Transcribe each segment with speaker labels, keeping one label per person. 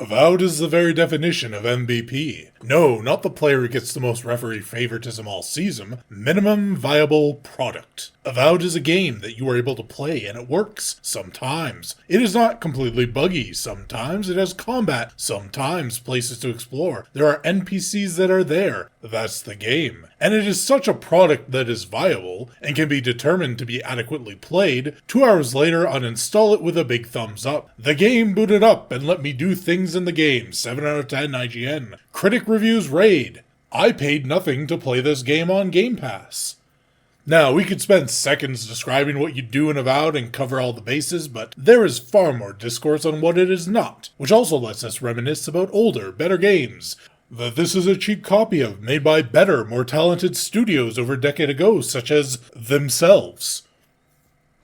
Speaker 1: Avowed is the very definition of MVP. No, not the player who gets the most referee favoritism all season. Minimum viable product. Avowed is a game that you are able to play, and it works. Sometimes. It is not completely buggy. Sometimes it has combat. Sometimes places to explore. There are NPCs that are there. That's the game. And it is such a product that is viable, and can be determined to be adequately played. 2 hours later, uninstall it with a big thumbs up. The game booted up and let me do things in the game. 7 out of 10 IGN. Critic reviews rave. I paid nothing to play this game on Game Pass. Now, we could spend seconds describing what you do in Avowed and cover all the bases, but there is far more discourse on what it is not, which also lets us reminisce about older, better games that this is a cheap copy of, made by better, more talented studios over a decade ago, such as themselves.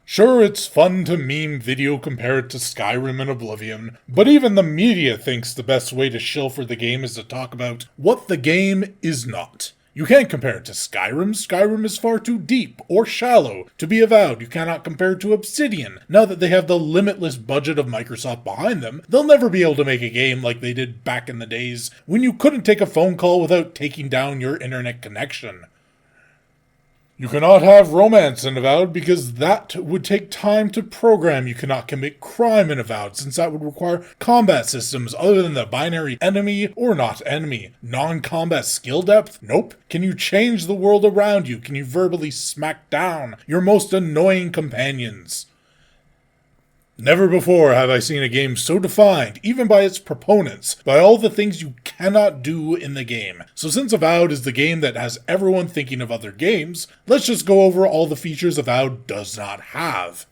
Speaker 1: Sure, it's fun to meme video compare it to Skyrim and Oblivion, but even the media thinks the best way to shill for the game is to talk about what the game is not. You can't compare it to Skyrim. Skyrim is far too deep or shallow to be Avowed. You cannot compare it to Obsidian. Now that they have the limitless budget of Microsoft behind them, they'll never be able to make a game like they did back in the days when you couldn't take a phone call without taking down your internet connection. You cannot have romance in Avowed because that would take time to program. You cannot commit crime in Avowed since that would require combat systems other than the binary enemy or not enemy. Non-combat skill depth? Nope. Can you change the world around you? Can you verbally smack down your most annoying companions? Never before have I seen a game so defined, even by its proponents, by all the things you cannot do in the game. So since Avowed is the game that has everyone thinking of other games, let's just go over all the features Avowed does not have.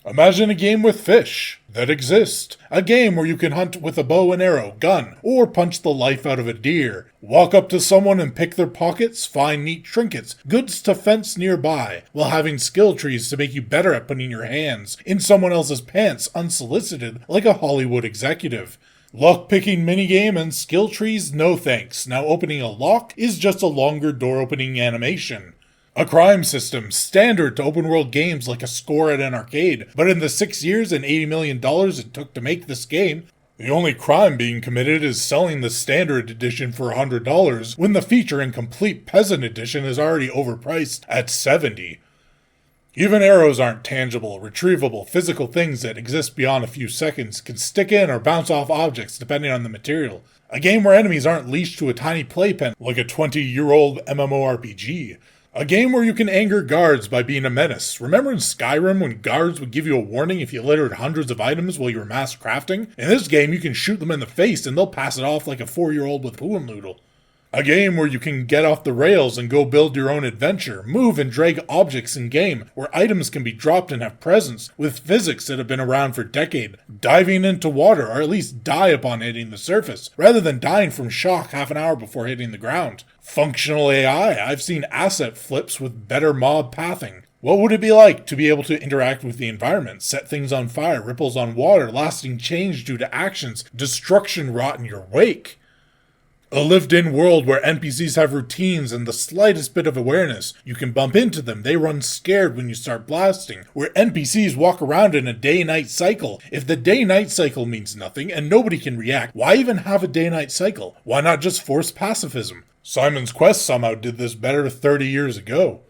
Speaker 1: Imagine a game with fish that exist. A game where you can hunt with a bow and arrow, gun, or punch the life out of a deer. Walk up to someone and pick their pockets, find neat trinkets, goods to fence nearby, while having skill trees to make you better at putting your hands in someone else's pants unsolicited like a Hollywood executive. Lock-picking minigame and skill trees? No thanks. Now opening a lock is just a longer door opening animation. A crime system, standard to open-world games like a score at an arcade, but in the 6 years and $80 million it took to make this game, the only crime being committed is selling the standard edition for $100, when the feature and complete peasant edition is already overpriced at $70. Even arrows aren't tangible, retrievable, physical things that exist beyond a few seconds, can stick in or bounce off objects depending on the material. A game where enemies aren't leashed to a tiny playpen like a 20-year-old MMORPG. A game where you can anger guards by being a menace. Remember in Skyrim when guards would give you a warning if you littered hundreds of items while you were mass crafting? In this game you can shoot them in the face and they'll pass it off like a 4-year-old with Pooh Noodle. A game where you can get off the rails and go build your own adventure, move and drag objects in game, where items can be dropped and have presence, with physics that have been around for decades. Diving into water, or at least die upon hitting the surface, rather than dying from shock half an hour before hitting the ground. Functional AI, I've seen asset flips with better mob pathing. What would it be like to be able to interact with the environment, set things on fire, ripples on water, lasting change due to actions, destruction wrought in your wake? A lived-in world where NPCs have routines and the slightest bit of awareness. You can bump into them, they run scared when you start blasting. Where NPCs walk around in a day-night cycle. If the day-night cycle means nothing and nobody can react, why even have a day-night cycle? Why not just force pacifism? Simon's Quest somehow did this better 30 years ago.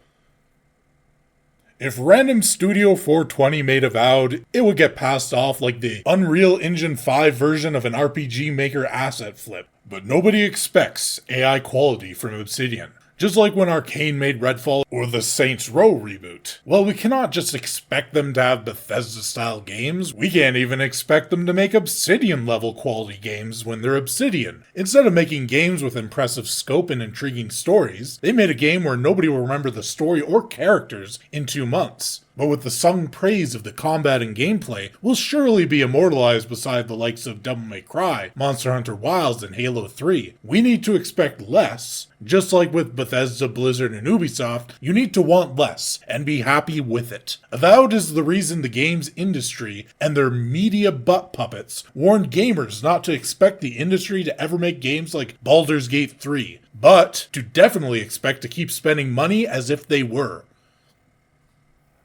Speaker 1: If Random Studio 420 made Avowed, it would get passed off like the Unreal Engine 5 version of an RPG Maker asset flip. But nobody expects AI quality from Obsidian. Just like when Arcane made Redfall or the Saints Row reboot. Well, we cannot just expect them to have Bethesda-style games. We can't even expect them to make Obsidian-level quality games when they're Obsidian. Instead of making games with impressive scope and intriguing stories, they made a game where nobody will remember the story or characters in 2 months. But with the sung praise of the combat and gameplay, will surely be immortalized beside the likes of Devil May Cry, Monster Hunter Wilds, and Halo 3. We need to expect less. Just like with Bethesda, Blizzard, and Ubisoft, you need to want less, and be happy with it. Avowed is the reason the games industry and their media butt puppets warned gamers not to expect the industry to ever make games like Baldur's Gate 3, but to definitely expect to keep spending money as if they were.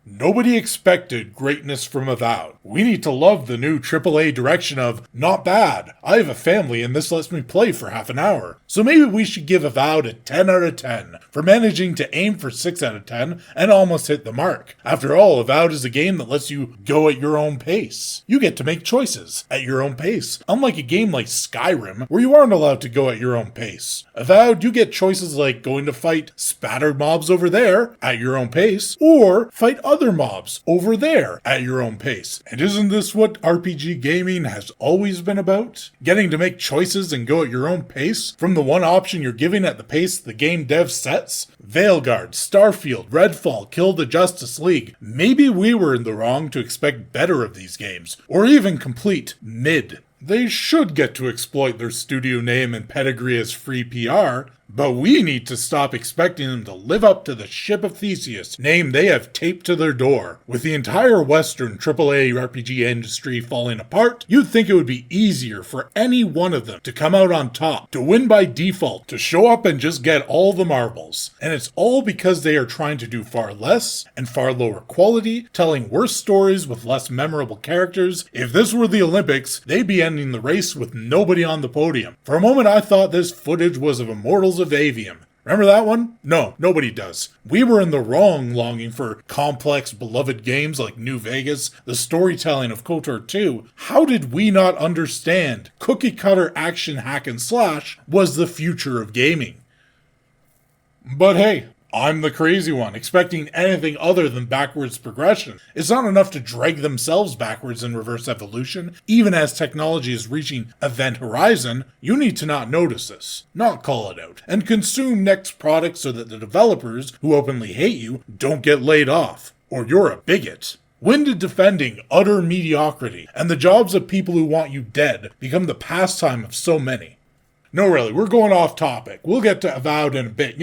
Speaker 1: Nobody expected greatness from Avowed. We need to love the new AAA direction of, not bad, I have a family and this lets me play for half an hour. So maybe we should give Avowed a 10 out of 10 for managing to aim for 6 out of 10 and almost hit the mark. After all, Avowed is a game that lets you go at your own pace. You get to make choices at your own pace, unlike a game like Skyrim where you aren't allowed to go at your own pace. Avowed, you get choices like going to fight spattered mobs over there at your own pace, or fight other mobs over there at your own pace. And isn't this what RPG gaming has always been about? Getting to make choices and go at your own pace from the one option you're giving at the pace the game dev sets? Veilguard, Starfield, Redfall, Kill the Justice League. Maybe we were in the wrong to expect better of these games, or even complete mid. They should get to exploit their studio name and pedigree as free PR, but we need to stop expecting them to live up to the Ship of Theseus name they have taped to their door. With the entire Western AAA RPG industry falling apart, you'd think it would be easier for any one of them to come out on top, to win by default, to show up and just get all the marbles. And it's all because they are trying to do far less and far lower quality, telling worse stories with less memorable characters. If this were the Olympics, they'd be ending the race with nobody on the podium. For a moment I thought this footage was of Immortals of Avium. Remember that one? No, nobody does. We were in the wrong longing for complex, beloved games like New Vegas, the storytelling of KOTOR 2. How did we not understand cookie-cutter action hack and slash was the future of gaming? But hey, I'm the crazy one, expecting anything other than backwards progression. It's not enough to drag themselves backwards in reverse evolution. Even as technology is reaching event horizon, you need to not notice this, not call it out, and consume next product so that the developers, who openly hate you, don't get laid off. Or you're a bigot. When did defending utter mediocrity and the jobs of people who want you dead become the pastime of so many? No, really, we're going off topic. We'll get to Avowed in a bit,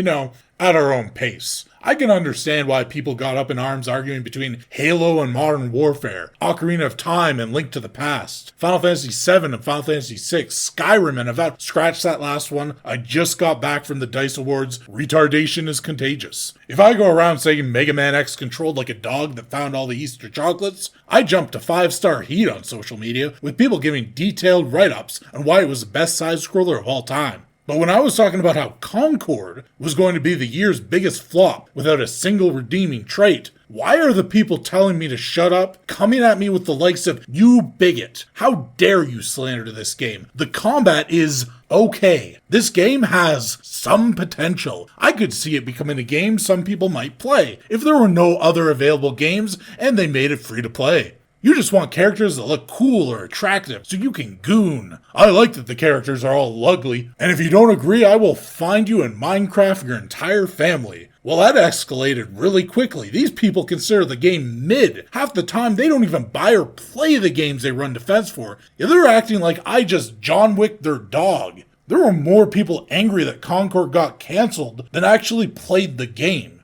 Speaker 1: at our own pace. I can understand why people got up in arms arguing between Halo and Modern Warfare, Ocarina of Time and Link to the Past, Final Fantasy VII and Final Fantasy VI, Skyrim and Avowed. Scratch that last one. I just got back from the DICE Awards. Retardation is contagious. If I go around saying Mega Man X controlled like a dog that found all the Easter chocolates, I jump to 5-star heat on social media with people giving detailed write-ups on why it was the best side-scroller of all time. But when I was talking about how Concord was going to be the year's biggest flop without a single redeeming trait, why are the people telling me to shut up coming at me with the likes of, "You bigot, how dare you slander this game? The combat is okay. This game has some potential. I could see it becoming a game some people might play if there were no other available games and they made it free to play. You just want characters that look cool or attractive so you can goon. I like that the characters are all ugly, and if you don't agree, I will find you and Minecraft your entire family." Well, that escalated really quickly. These people consider the game mid. Half the time, they don't even buy or play the games they run defense for. Yeah, they're acting like I just John Wicked their dog. There were more people angry that Concord got cancelled than actually played the game.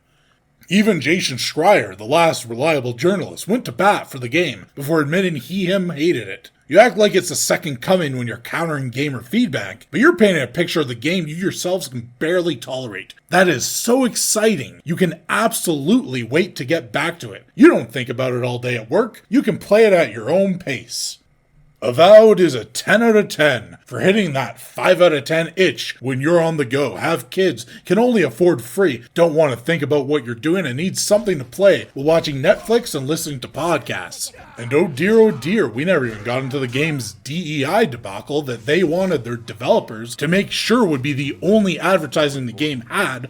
Speaker 1: Even Jason Schreier, the last reliable journalist, went to bat for the game before admitting him hated it. You act like it's a second coming when you're countering gamer feedback, but you're painting a picture of the game you yourselves can barely tolerate. That is so exciting. You can absolutely wait to get back to it. You don't think about it all day at work. You can play it at your own pace. Avowed is a 10 out of 10 for hitting that 5 out of 10 itch when you're on the go, have kids, can only afford free, don't want to think about what you're doing and need something to play while watching Netflix and listening to podcasts. And oh dear, we never even got into the game's DEI debacle that they wanted their developers to make sure would be the only advertising the game had.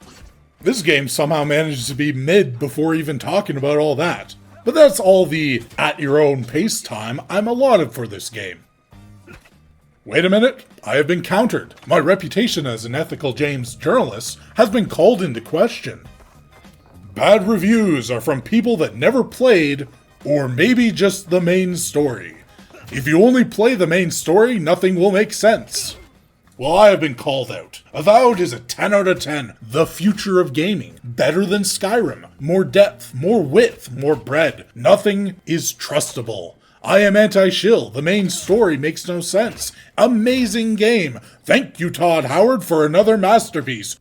Speaker 1: This game somehow manages to be mid before even talking about all that. But that's all the at-your-own-pace time I'm allotted for this game. Wait a minute, I have been countered. My reputation as an ethical James journalist has been called into question. Bad reviews are from people that never played, or maybe just the main story. If you only play the main story, nothing will make sense. Well, I have been called out. Avowed is a 10 out of 10. The future of gaming. Better than Skyrim. More depth, more width, more breadth. Nothing is trustable. I am anti-shill. The main story makes no sense. Amazing game. Thank you, Todd Howard, for another masterpiece.